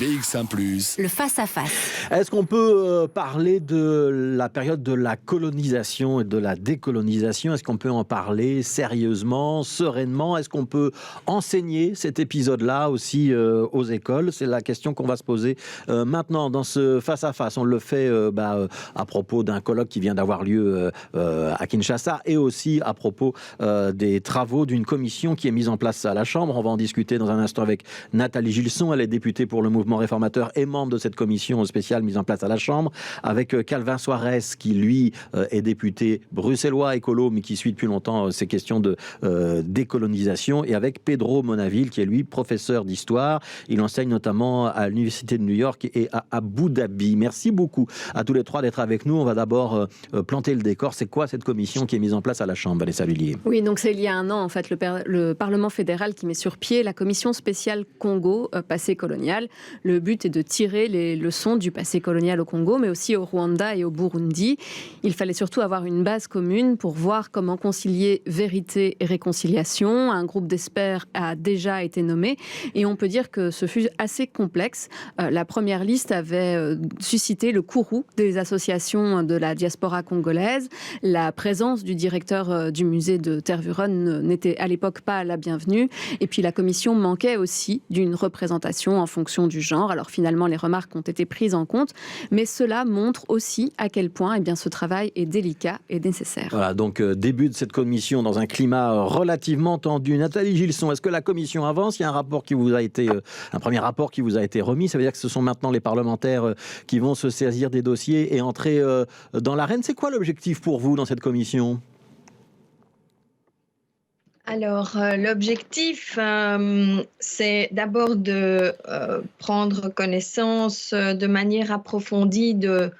BX1 ⁇ Le face-à-face. Est-ce qu'on peut parler de la période de la colonisation et de la décolonisation? Est-ce qu'on peut en parler sérieusement, sereinement? Est-ce qu'on peut enseigner cet épisode-là aussi aux écoles? C'est la question qu'on va se poser maintenant dans ce face-à-face. On le fait à propos d'un colloque qui vient d'avoir lieu à Kinshasa et aussi à propos des travaux d'une commission qui est mise en place à la Chambre. On va en discuter dans un instant avec Nathalie Gilson. Elle est députée pour le mouvement réformateur et membre de cette commission spéciale mise en place à la Chambre, avec Calvin Soares qui lui est député bruxellois écolo mais qui suit depuis longtemps ces questions de décolonisation, et avec Pedro Monaville qui est lui professeur d'histoire. Il enseigne notamment à l'université de New York et à Abu Dhabi. Merci beaucoup à tous les trois d'être avec nous. On va d'abord planter le décor. C'est quoi cette commission qui est mise en place à la Chambre, Vanessa Lullier? Oui, donc c'est il y a un an en fait le Parlement fédéral qui met sur pied la commission spéciale Congo passé colonial. Le but est de tirer les leçons du passé colonial au Congo, mais aussi au Rwanda et au Burundi. Il fallait surtout avoir une base commune pour voir comment concilier vérité et réconciliation. Un groupe d'experts a déjà été nommé et on peut dire que ce fut assez complexe. La première liste avait suscité le courroux des associations de la diaspora congolaise. La présence du directeur du musée de Tervuren n'était à l'époque pas la bienvenue. Et puis la commission manquait aussi d'une représentation en fonction du genre. Alors finalement, les remarques ont été prises en compte, mais cela montre aussi à quel point ce travail est délicat et nécessaire. Voilà, donc début de cette commission dans un climat relativement tendu. Nathalie Gilson, est-ce que la commission avance? Il y a un rapport qui vous a été, un premier rapport qui vous a été remis. Ça veut dire que ce sont maintenant les parlementaires qui vont se saisir des dossiers et entrer dans l'arène. C'est quoi l'objectif pour vous dans cette commission? Alors, l'objectif, c'est d'abord de prendre connaissance de manière approfondie de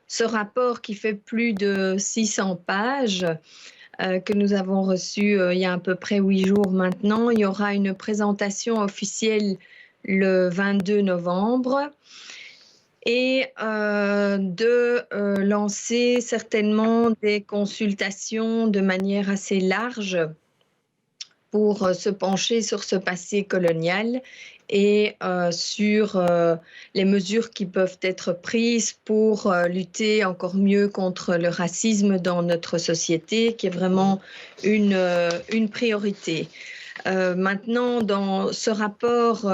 ce rapport qui fait plus de 600 pages que nous avons reçu il y a à peu près 8 jours maintenant. Il y aura une présentation officielle le 22 novembre et de lancer certainement des consultations de manière assez large pour se pencher sur ce passé colonial et sur les mesures qui peuvent être prises pour lutter encore mieux contre le racisme dans notre société, qui est vraiment une priorité. Maintenant, dans ce rapport,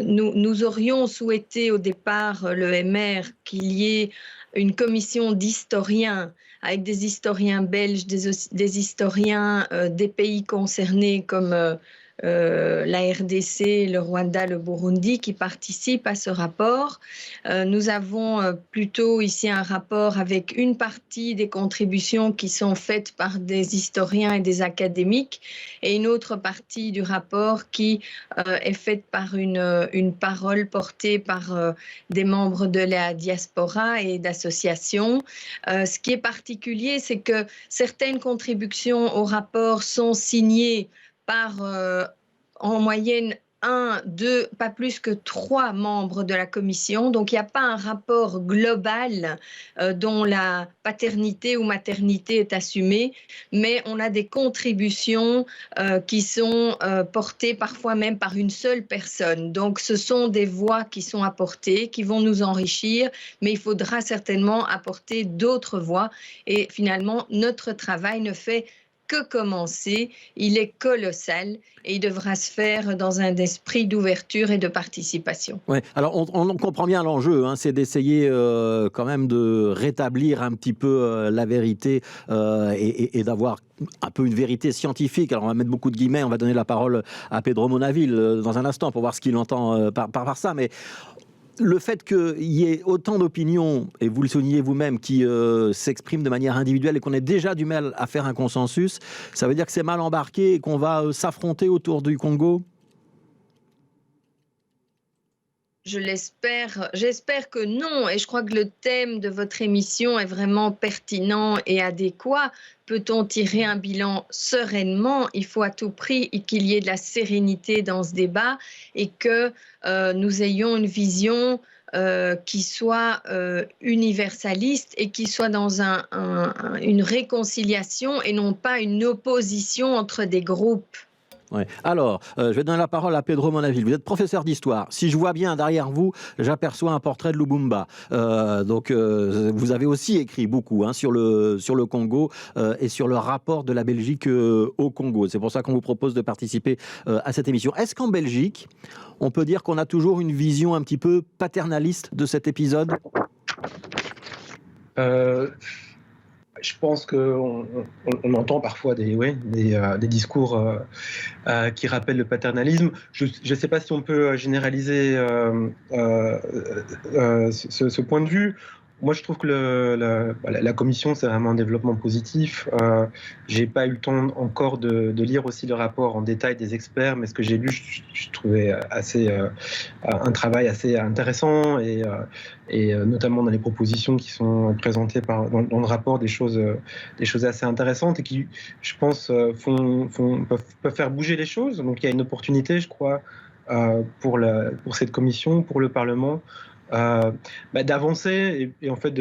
nous aurions souhaité au départ, le MR, qu'il y ait une commission d'historiens avec des historiens belges, des historiens des pays concernés comme la RDC, le Rwanda, le Burundi qui participent à ce rapport. Nous avons plutôt ici un rapport avec une partie des contributions qui sont faites par des historiens et des académiques et une autre partie du rapport qui est faite par une parole portée par des membres de la diaspora et d'associations. Ce qui est particulier, c'est que certaines contributions au rapport sont signées par en moyenne 1, 2, pas plus que 3 membres de la commission. Donc, il n'y a pas un rapport global dont la paternité ou maternité est assumée, mais on a des contributions qui sont portées parfois même par une seule personne. Donc, ce sont des voix qui sont apportées, qui vont nous enrichir, mais il faudra certainement apporter d'autres voix. Et finalement, notre travail ne fait que commencer, il est colossal et il devra se faire dans un esprit d'ouverture et de participation. Ouais. Alors on comprend bien l'enjeu, c'est d'essayer quand même de rétablir un petit peu la vérité et d'avoir un peu une vérité scientifique. Alors on va mettre beaucoup de guillemets, on va donner la parole à Pedro Monaville dans un instant pour voir ce qu'il entend par ça, mais le fait qu'il y ait autant d'opinions, et vous le soulignez vous-même, qui s'expriment de manière individuelle et qu'on ait déjà du mal à faire un consensus, ça veut dire que c'est mal embarqué et qu'on va s'affronter autour du Congo? Je l'espère. J'espère que non. Et je crois que le thème de votre émission est vraiment pertinent et adéquat. Peut-on tirer un bilan sereinement? Il faut à tout prix qu'il y ait de la sérénité dans ce débat et que nous ayons une vision qui soit universaliste et qui soit dans une réconciliation et non pas une opposition entre des groupes. Ouais. Alors, je vais donner la parole à Pedro Monaville. Vous êtes professeur d'histoire. Si je vois bien derrière vous, j'aperçois un portrait de Lumumba. Donc, vous avez aussi écrit beaucoup sur le Congo et sur le rapport de la Belgique au Congo. C'est pour ça qu'on vous propose de participer à cette émission. Est-ce qu'en Belgique, on peut dire qu'on a toujours une vision un petit peu paternaliste de cet épisode ? Je pense qu'on entend parfois des discours qui rappellent le paternalisme. Je ne sais pas si on peut généraliser ce point de vue. Moi, je trouve que la commission, c'est vraiment un développement positif. Je n'ai pas eu le temps encore de lire aussi le rapport en détail des experts, mais ce que j'ai lu, je trouvais un travail assez intéressant et notamment dans les propositions qui sont présentées dans le rapport, des choses assez intéressantes et qui, je pense, peuvent faire bouger les choses. Donc, il y a une opportunité, je crois, pour cette commission, pour le Parlement, d'avancer et en fait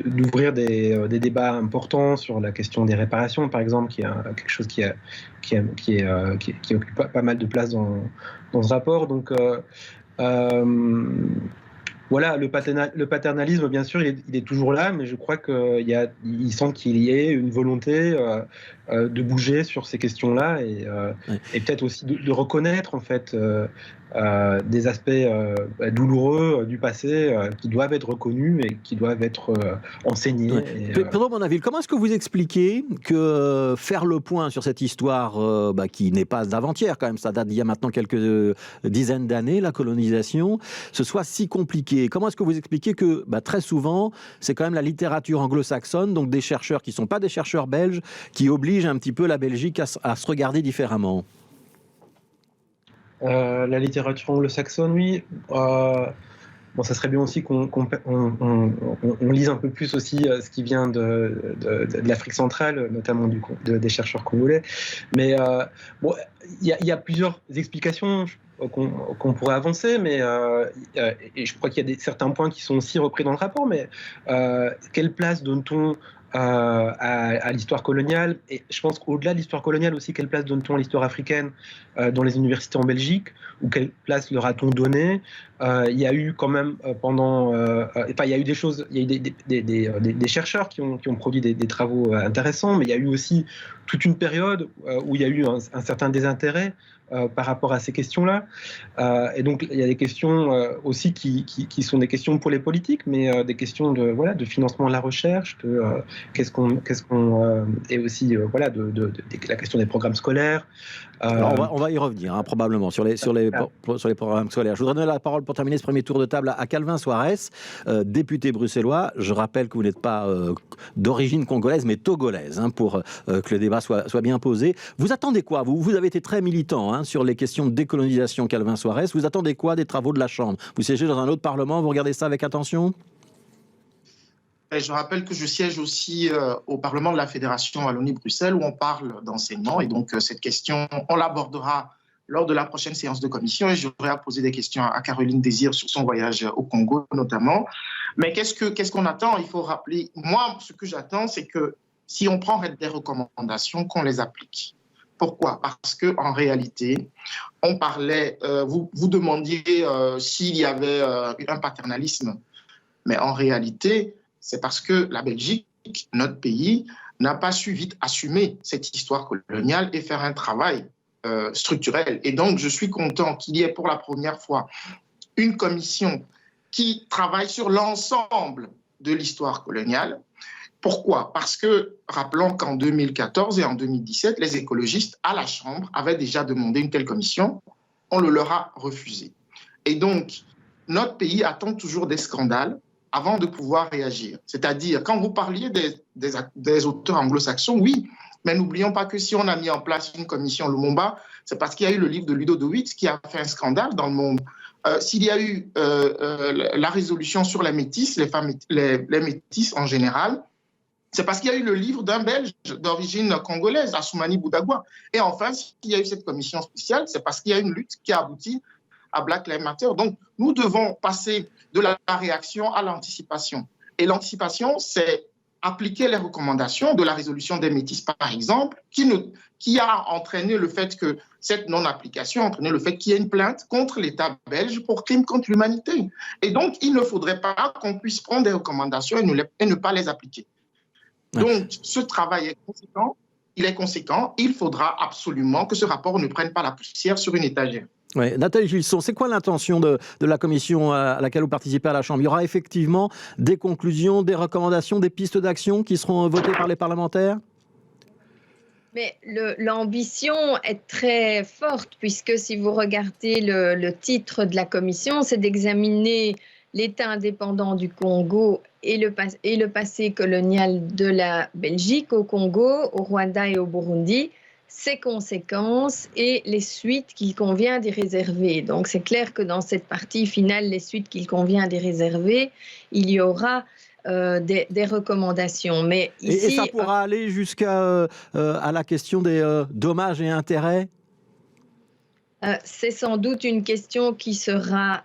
d'ouvrir des débats importants sur la question des réparations, par exemple, qui est quelque chose qui occupe pas mal de place dans ce rapport. Donc voilà, le paternalisme, bien sûr, il est toujours là, mais je crois qu'il semble qu'il y ait une volonté de bouger sur ces questions-là et peut-être aussi de reconnaître en fait des aspects douloureux du passé qui doivent être reconnus et qui doivent être enseignés. Ouais. Pedro Monaville, comment est-ce que vous expliquez que faire le point sur cette histoire qui n'est pas d'avant-hier quand même, ça date d'il y a maintenant quelques dizaines d'années, la colonisation, ce soit si compliqué? Comment est-ce que vous expliquez que très souvent, c'est quand même la littérature anglo-saxonne, donc des chercheurs qui ne sont pas des chercheurs belges, qui obligent un petit peu la Belgique à se regarder différemment? La littérature anglo-saxonne, oui. Ça serait bien aussi qu'on lise un peu plus aussi ce qui vient de l'Afrique centrale, notamment des chercheurs congolais. Mais il y a plusieurs explications qu'on pourrait avancer, mais et je crois qu'il y a certains points qui sont aussi repris dans le rapport. Mais quelle place donne-t-on à l'histoire coloniale? Et je pense qu'au-delà de l'histoire coloniale aussi, quelle place donne-t-on à l'histoire africaine dans les universités en Belgique, ou quelle place leur a-t-on donné? Il y a eu quand même il y a eu des choses, il y a eu des chercheurs qui ont produit des travaux intéressants, mais il y a eu aussi toute une période où il y a eu un certain désintérêt par rapport à ces questions-là. Et donc, il y a des questions aussi qui sont des questions pour les politiques, mais des questions de financement de la recherche, et aussi la question des programmes scolaires. Alors on va y revenir, probablement, sur les programmes scolaires. Je voudrais donner la parole pour terminer ce premier tour de table à Calvin Soares, député bruxellois. Je rappelle que vous n'êtes pas d'origine congolaise, mais togolaise, pour que le débat soit bien posé. Vous attendez quoi? Vous avez été très militant sur les questions de décolonisation, Calvin Soares. Vous attendez quoi des travaux de la Chambre? Vous siégez dans un autre Parlement, vous regardez ça avec attention? Et je rappelle que je siège aussi au Parlement de la Fédération Wallonie-Bruxelles où on parle d'enseignement. Et donc, cette question, on l'abordera lors de la prochaine séance de commission. Et j'aurai à poser des questions à Caroline Désir sur son voyage au Congo, notamment. Mais qu'est-ce qu'on attend? Il faut rappeler, moi, ce que j'attends, c'est que si on prend des recommandations, qu'on les applique. Pourquoi? Parce qu'en réalité, on parlait, vous demandiez s'il y avait un paternalisme. Mais en réalité, c'est parce que la Belgique, notre pays, n'a pas su vite assumer cette histoire coloniale et faire un travail structurel. Et donc, je suis content qu'il y ait pour la première fois une commission qui travaille sur l'ensemble de l'histoire coloniale. Pourquoi? Parce que, rappelons qu'en 2014 et en 2017, les écologistes à la Chambre avaient déjà demandé une telle commission. On le leur a refusé. Et donc, notre pays attend toujours des scandales avant de pouvoir réagir. C'est-à-dire, quand vous parliez des auteurs anglo-saxons, oui, mais n'oublions pas que si on a mis en place une commission Lumumba, c'est parce qu'il y a eu le livre de Ludo de Witt qui a fait un scandale dans le monde. S'il y a eu la résolution sur les métis, les métis en général, c'est parce qu'il y a eu le livre d'un Belge d'origine congolaise, Assoumani Boudagua. Et enfin, s'il y a eu cette commission spéciale, c'est parce qu'il y a une lutte qui a abouti à Black Lives Matter. Donc, nous devons passer de la réaction à l'anticipation. Et l'anticipation, c'est appliquer les recommandations de la résolution des Métis, par exemple, qui a entraîné le fait que cette non-application a entraîné le fait qu'il y ait une plainte contre l'État belge pour crime contre l'humanité. Et donc, il ne faudrait pas qu'on puisse prendre des recommandations et ne pas les appliquer. Donc, ce travail est conséquent. Il est conséquent. Il faudra absolument que ce rapport ne prenne pas la poussière sur une étagère. Ouais. Nathalie Gilson, c'est quoi l'intention de la commission à laquelle vous participez à la Chambre? Il y aura effectivement des conclusions, des recommandations, des pistes d'action qui seront votées par les parlementaires? Mais l'ambition est très forte, puisque si vous regardez le titre de la commission, c'est d'examiner l'État indépendant du Congo et le passé colonial de la Belgique au Congo, au Rwanda et au Burundi, ses conséquences et les suites qu'il convient d'y réserver. Donc c'est clair que dans cette partie finale, les suites qu'il convient d'y réserver, il y aura des recommandations. Mais ici, et ça pourra aller jusqu'à à la question des dommages et intérêts? C'est sans doute une question qui sera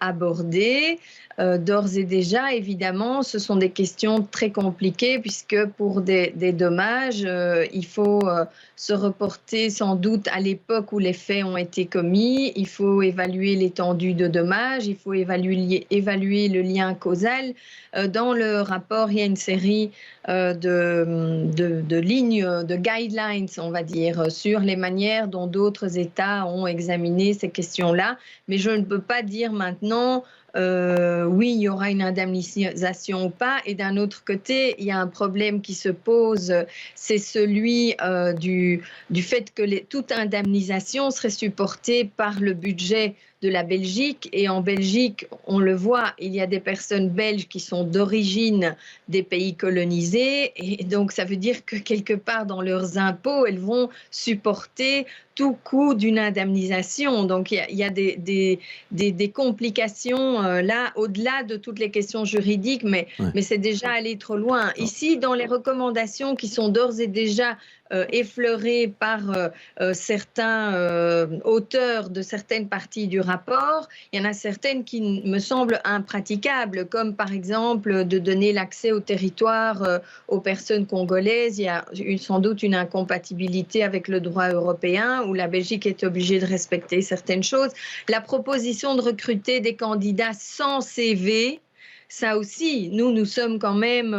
abordée. D'ores et déjà, évidemment, ce sont des questions très compliquées puisque pour des dommages, il faut se reporter sans doute à l'époque où les faits ont été commis. Il faut évaluer l'étendue de dommages, il faut évaluer le lien causal. Dans le rapport, il y a une série de lignes, de guidelines, on va dire, sur les manières dont d'autres États ont examiné ces questions-là. Mais je ne peux pas dire maintenant oui, il y aura une indemnisation ou pas. Et d'un autre côté, il y a un problème qui se pose, c'est celui du fait que toute indemnisation serait supportée par le budget de la Belgique. Et en Belgique, on le voit, il y a des personnes belges qui sont d'origine des pays colonisés. Et donc, ça veut dire que quelque part dans leurs impôts, elles vont supporter tout coût d'une indemnisation. Donc, il y a des complications là, au-delà de toutes les questions juridiques, mais c'est déjà aller trop loin. Ici, dans les recommandations qui sont d'ores et déjà effleurées par certains auteurs de certaines parties du rapport, il y en a certaines qui me semblent impraticables, comme par exemple de donner l'accès au territoire aux personnes congolaises. Il y a sans doute une incompatibilité avec le droit européen où la Belgique est obligée de respecter certaines choses. La proposition de recruter des candidats sans CV, ça aussi, nous sommes quand même,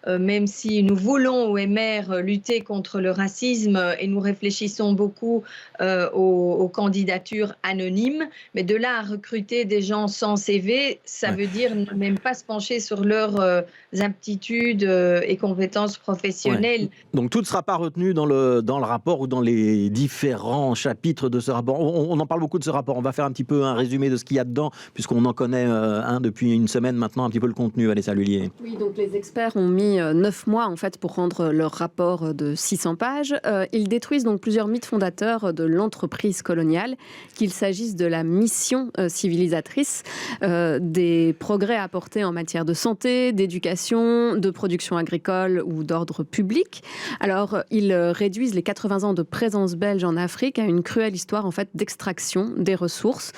même si nous voulons au MR lutter contre le racisme et nous réfléchissons beaucoup aux candidatures anonymes, mais de là à recruter des gens sans CV, ça veut dire ne même pas se pencher sur leurs aptitudes et compétences professionnelles. Donc tout ne sera pas retenu dans le rapport ou dans les différents chapitres de ce rapport. On en parle beaucoup de ce rapport. On va faire un petit peu un résumé de ce qu'il y a dedans, puisqu'on en connaît un depuis une semaine maintenant, un petit peu le contenu. Vanessa Lhuillier. Oui, donc les experts ont mis 9 mois en fait pour rendre leur rapport de 600 pages. Ils détruisent donc plusieurs mythes fondateurs de l'entreprise coloniale, qu'il s'agisse de la mission civilisatrice, des progrès apportés en matière de santé, d'éducation, de production agricole ou d'ordre public. Alors, ils réduisent les 80 ans de présence belge en Afrique à une cruelle histoire en fait d'extraction des ressources,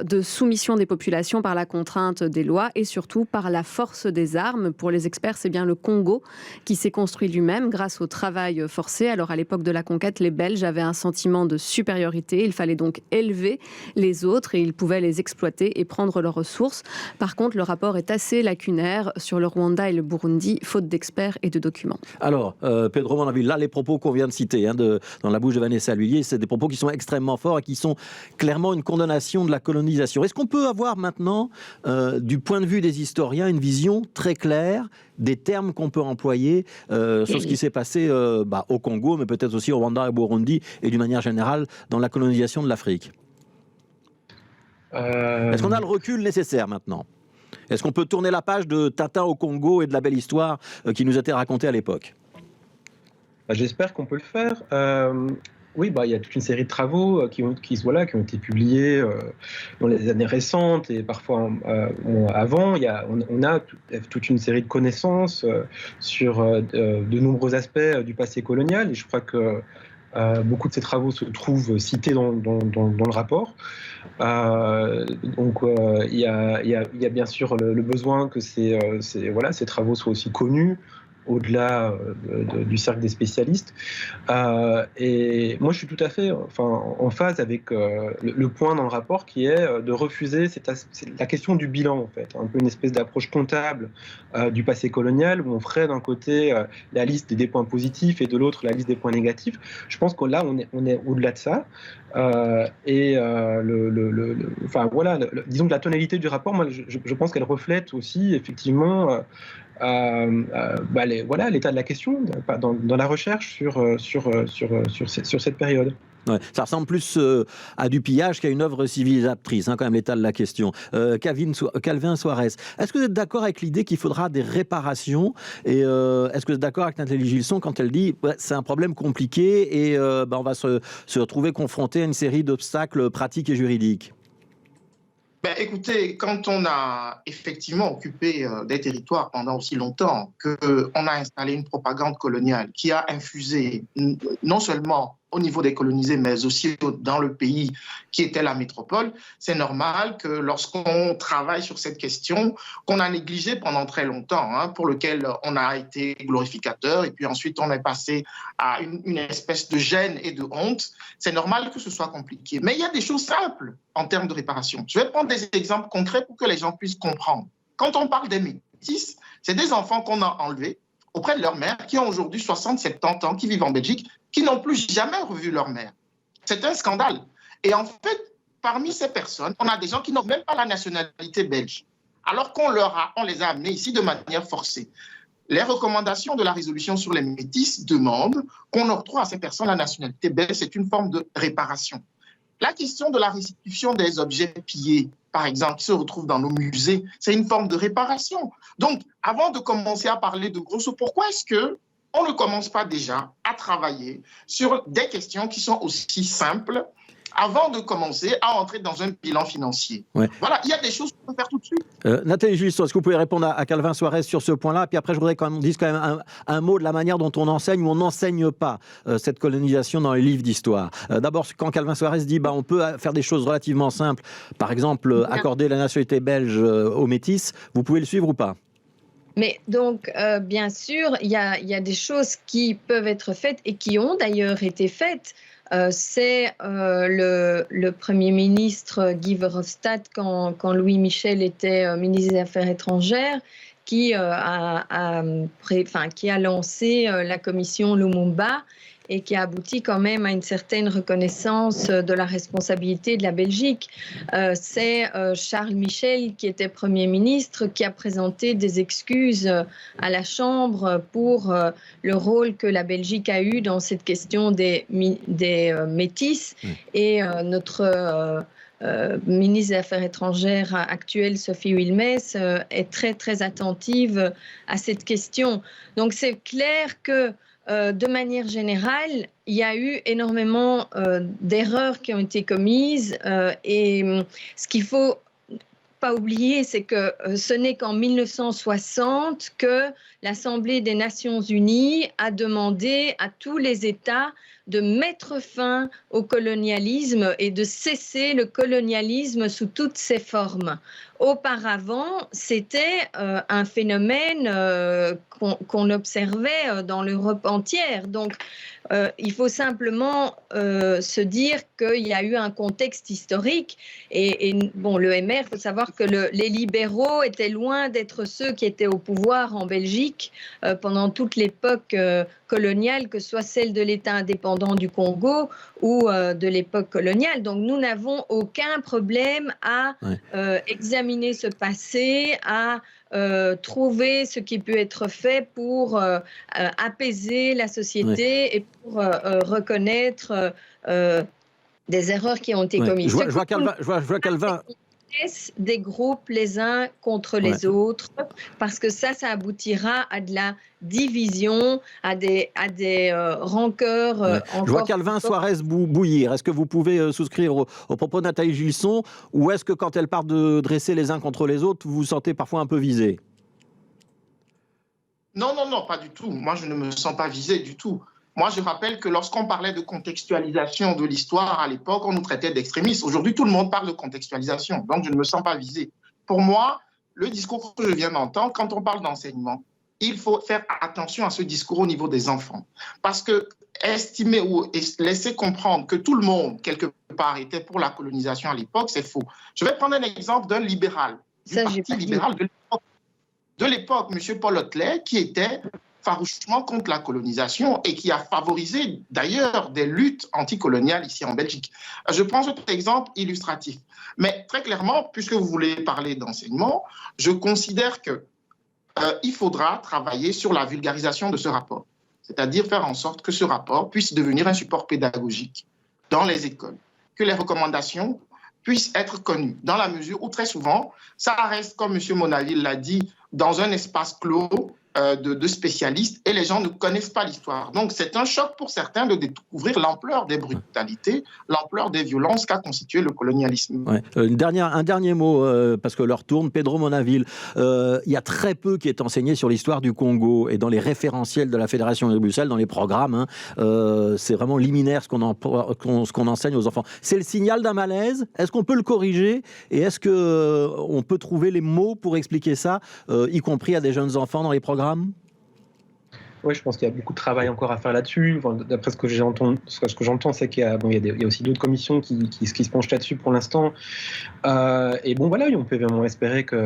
de soumission des populations par la contrainte des lois et surtout par la force des armes. Pour les experts, c'est bien le Congo qui s'est construit lui-même grâce au travail forcé. Alors, à l'époque de la conquête, les Belges avaient un sentiment de supériorité. Il fallait donc élever les autres et ils pouvaient les exploiter et prendre leurs ressources. Par contre, le rapport est assez lacunaire sur le Rwanda et le Burundi, faute d'experts et de documents. Alors, Pedro Manaville, là, les propos qu'on vient de citer dans la bouche de Vanessa Lhuillier, c'est des propos qui sont extrêmement forts et qui sont clairement une condamnation de la colonisation. Est-ce qu'on peut avoir maintenant, du point de vue des historiens, une vision très claire des termes qu'on peut employer sur ce qui s'est passé au Congo, mais peut-être aussi au Rwanda et au Burundi, et d'une manière générale dans la colonisation de l'Afrique? Est-ce qu'on a le recul nécessaire maintenant? Est-ce qu'on peut tourner la page de Tintin au Congo et de la belle histoire qui nous était racontée à l'époque? J'espère qu'on peut le faire. Oui, il y a toute une série de travaux qui ont été publiés dans les années récentes et parfois avant. On a toute une série de connaissances sur de nombreux aspects du passé colonial et je crois que beaucoup de ces travaux se trouvent cités dans le rapport. Donc il y a bien sûr le besoin que ces travaux soient aussi connus au-delà du cercle des spécialistes. Et moi, je suis tout à fait en phase avec le point dans le rapport qui est de refuser la question du bilan, en fait, un peu une espèce d'approche comptable du passé colonial, où on ferait d'un côté la liste des points positifs et de l'autre la liste des points négatifs. Je pense que là, on est au-delà de ça. Disons que la tonalité du rapport, moi, je pense qu'elle reflète aussi effectivement l'état de la question dans la recherche sur cette période. Ouais, ça ressemble plus à du pillage qu'à une œuvre civilisatrice, quand même, l'état de la question. Calvin Soares, est-ce que vous êtes d'accord avec l'idée qu'il faudra des réparations? Et est-ce que vous êtes d'accord avec Nathalie Gilson quand elle dit c'est un problème compliqué et on va se retrouver confronté à une série d'obstacles pratiques et juridiques? Écoutez, quand on a effectivement occupé des territoires pendant aussi longtemps, qu'on a installé une propagande coloniale qui a infusé non seulement au niveau des colonisés, mais aussi dans le pays qui était la métropole, c'est normal que lorsqu'on travaille sur cette question, qu'on a négligé pendant très longtemps, pour lequel on a été glorificateur, et puis ensuite on est passé à une espèce de gêne et de honte, c'est normal que ce soit compliqué. Mais il y a des choses simples en termes de réparation. Je vais prendre des exemples concrets pour que les gens puissent comprendre. Quand on parle des métis, c'est des enfants qu'on a enlevés auprès de leur mère, qui ont aujourd'hui 60-70 ans, qui vivent en Belgique, qui n'ont plus jamais revu leur mère. C'est un scandale. Et en fait, parmi ces personnes, on a des gens qui n'ont même pas la nationalité belge, alors qu'on les a amenés ici de manière forcée. Les recommandations de la résolution sur les métis demandent qu'on octroie à ces personnes la nationalité belge. C'est une forme de réparation. La question de la restitution des objets pillés, par exemple, qui se retrouvent dans nos musées, c'est une forme de réparation. Donc, avant de commencer à parler de grosso, pourquoi est-ce qu'on ne commence pas déjà à travailler sur des questions qui sont aussi simples avant de commencer à entrer dans un bilan financier? Ouais. Voilà, il y a des choses qu'on peut faire tout de suite. Nathalie Gilson, est-ce que vous pouvez répondre à Calvin Soares sur ce point-là? Puis après, je voudrais qu'on dise quand même un mot de la manière dont on enseigne ou on n'enseigne pas cette colonisation dans les livres d'histoire. D'abord, quand Calvin Soares dit on peut faire des choses relativement simples, par exemple accorder la nationalité belge aux métis, vous pouvez le suivre ou pas? Mais donc, bien sûr, il y a des choses qui peuvent être faites et qui ont d'ailleurs été faites. C'est le Premier ministre Guy Verhofstadt, quand Louis Michel était ministre des Affaires étrangères, qui a lancé la commission Lumumba et qui a abouti quand même à une certaine reconnaissance de la responsabilité de la Belgique. C'est Charles Michel, qui était Premier ministre, qui a présenté des excuses à la Chambre pour le rôle que la Belgique a eu dans cette question des métis. Et notre ministre des Affaires étrangères actuelle, Sophie Wilmès, est très, très attentive à cette question. Donc c'est clair que de manière générale, il y a eu énormément d'erreurs qui ont été commises et ce qu'il faut pas oublier, c'est que ce n'est qu'en 1960 que l'Assemblée des Nations Unies a demandé à tous les États de mettre fin au colonialisme et de cesser le colonialisme sous toutes ses formes. Auparavant, c'était un phénomène qu'on observait dans l'Europe entière. Donc, il faut simplement se dire qu'il y a eu un contexte historique. Et le MR, il faut savoir que les libéraux étaient loin d'être ceux qui étaient au pouvoir en Belgique pendant toute l'époque coloniale, que ce soit celle de l'État indépendant du Congo ou de l'époque coloniale. Donc, nous n'avons aucun problème à examiner ce passé, à trouver ce qui peut être fait pour apaiser la société et pour reconnaître des erreurs qui ont été commises. Je vois Calvin. Des groupes les uns contre les autres, parce que ça aboutira à de la division, à des rancœurs. Je vois Calvin Soares bouillir. Est-ce que vous pouvez souscrire au propos de Nathalie Gilson, ou est-ce que quand elle parle de dresser les uns contre les autres, vous vous sentez parfois un peu visé? Non, pas du tout. Moi, je ne me sens pas visé du tout. Moi, je rappelle que lorsqu'on parlait de contextualisation de l'histoire à l'époque, on nous traitait d'extrémistes. Aujourd'hui, tout le monde parle de contextualisation. Donc, je ne me sens pas visé. Pour moi, le discours que je viens d'entendre, quand on parle d'enseignement, il faut faire attention à ce discours au niveau des enfants. Parce que estimer ou laisser comprendre que tout le monde, quelque part, était pour la colonisation à l'époque, c'est faux. Je vais prendre un exemple d'un libéral, du parti libéral de l'époque, M. Paul Otlet, qui était farouchement contre la colonisation et qui a favorisé d'ailleurs des luttes anticoloniales ici en Belgique. Je prends cet exemple illustratif. Mais très clairement, puisque vous voulez parler d'enseignement, je considère qu'il faudra travailler sur la vulgarisation de ce rapport, c'est-à-dire faire en sorte que ce rapport puisse devenir un support pédagogique dans les écoles, que les recommandations puissent être connues, dans la mesure où très souvent, ça reste, comme M. Monaville l'a dit, dans un espace clos de spécialistes et les gens ne connaissent pas l'histoire. Donc c'est un choc pour certains de découvrir l'ampleur des brutalités, l'ampleur des violences qu'a constitué le colonialisme. Ouais. Un dernier mot, parce que l'heure tourne. Pedro Monaville, il y a très peu qui est enseigné sur l'histoire du Congo et dans les référentiels de la Fédération de Bruxelles, dans les programmes, c'est vraiment liminaire ce qu'on enseigne aux enfants. C'est le signal d'un malaise. Est-ce qu'on peut le corriger et est-ce qu'on peut trouver les mots pour expliquer ça, y compris à des jeunes enfants dans les programmes? Oui, je pense qu'il y a beaucoup de travail encore à faire là-dessus. Enfin, d'après ce que j'entends, c'est qu'il y a, il y a aussi d'autres commissions qui se penchent là-dessus pour l'instant. Et bon, voilà, on peut vraiment espérer qu'il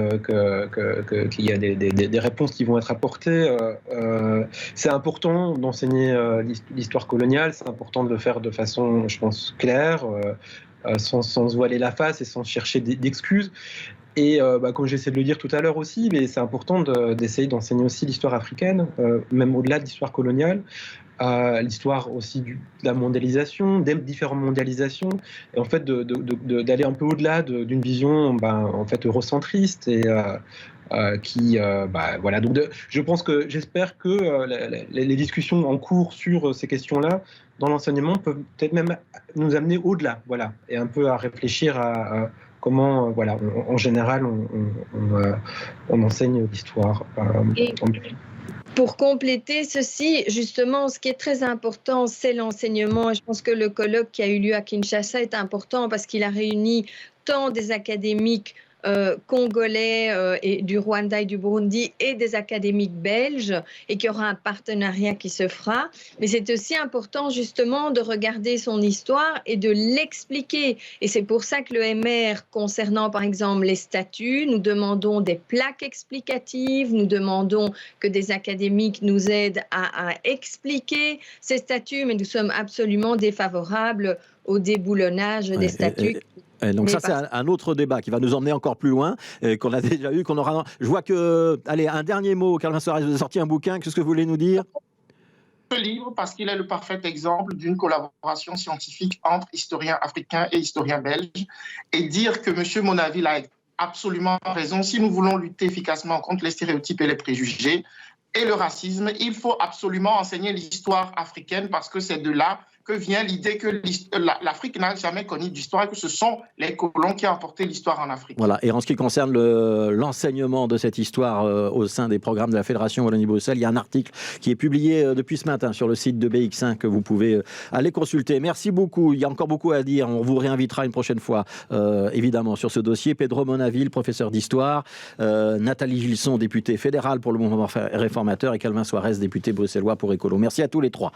y a des réponses qui vont être apportées. C'est important d'enseigner l'histoire coloniale, c'est important de le faire de façon, je pense, claire, sans se voiler la face et sans chercher d'excuses. Et comme j'essaie de le dire tout à l'heure aussi, mais c'est important d'essayer d'enseigner aussi l'histoire africaine, même au-delà de l'histoire coloniale, l'histoire aussi de la mondialisation, des différentes mondialisations, et en fait d'aller un peu au-delà d'une vision en fait eurocentriste et voilà. Donc j'espère que les discussions en cours sur ces questions-là dans l'enseignement peuvent peut-être même nous amener au-delà, voilà, et un peu à réfléchir à comment, voilà, en général, on enseigne l'histoire. Pour compléter ceci, justement, ce qui est très important, c'est l'enseignement. Et je pense que le colloque qui a eu lieu à Kinshasa est important parce qu'il a réuni tant des académiques congolais et du Rwanda et du Burundi et des académiques belges et qu'il y aura un partenariat qui se fera. Mais c'est aussi important justement de regarder son histoire et de l'expliquer. Et c'est pour ça que le MR, concernant par exemple les statuts, nous demandons des plaques explicatives, nous demandons que des académiques nous aident à expliquer ces statuts, mais nous sommes absolument défavorables au déboulonnage des statuts. Et donc ça, c'est un autre débat qui va nous emmener encore plus loin, qu'on a déjà eu, qu'on aura... Je vois que... Allez, un dernier mot. Calvin Soares, vous avez sorti un bouquin. Qu'est-ce que vous voulez nous dire? Ce livre, parce qu'il est le parfait exemple d'une collaboration scientifique entre historiens africains et historiens belges, et dire que M. Monaville a absolument raison. Si nous voulons lutter efficacement contre les stéréotypes et les préjugés et le racisme, il faut absolument enseigner l'histoire africaine parce que c'est de là que vient l'idée que l'Afrique n'a jamais connu d'histoire et que ce sont les colons qui ont apporté l'histoire en Afrique. Voilà. Et en ce qui concerne l'enseignement de cette histoire au sein des programmes de la Fédération Wallonie-Bruxelles, il y a un article qui est publié depuis ce matin sur le site de BX1 que vous pouvez aller consulter. Merci beaucoup. Il y a encore beaucoup à dire. On vous réinvitera une prochaine fois, évidemment, sur ce dossier. Pedro Monaville, professeur d'histoire, Nathalie Gilson, députée fédérale pour le mouvement réformateur, et Calvin Soares, député bruxellois pour Écolo. Merci à tous les trois.